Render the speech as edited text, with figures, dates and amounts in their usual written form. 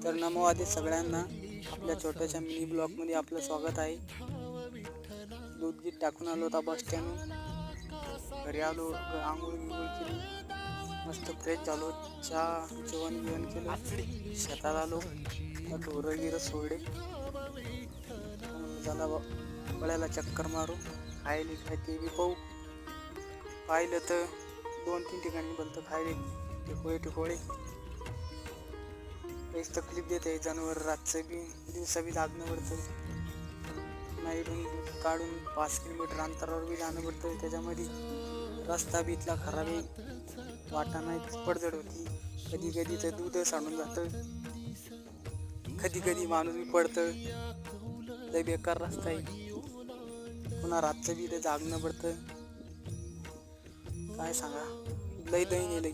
तर नमो आधी सगळ्यांना आपल्या छोट्याशा मिनी ब्लॉगमध्ये आपलं स्वागत आहे. दूध गीत टाकून आलो होता बस स्टँडहून. घरी आलो, आंघोळ केली, मस्त फ्रेश झालो, चहा जेवण केलं, शेतात आलो, ढोरं गिरं सोडले, झाला बळ्याला चक्कर मारू, खायला काय ते बी पाहू. पाहिलं तर 2-3 ठिकाणी बोलतं खायले टिकोळे काहीच तकलीफ देते. जनावर रातचं बी दिवसा बी जागणं पडतं, नाईटून काढून 5 किलोमीटर अंतरावर बी जाणं पडतं. त्याच्यामध्ये रस्ता बी इथला खराब आहे, वाटा नाही पडझड होती, कधी कधी तर दूध सांडून जातं, कधी कधी माणूस बी पडतं. लय बेकार रस्ता आहे. पुन्हा रातचं बी इथं जागणं पडतं. काय सांगा, लय दैन आहे लई.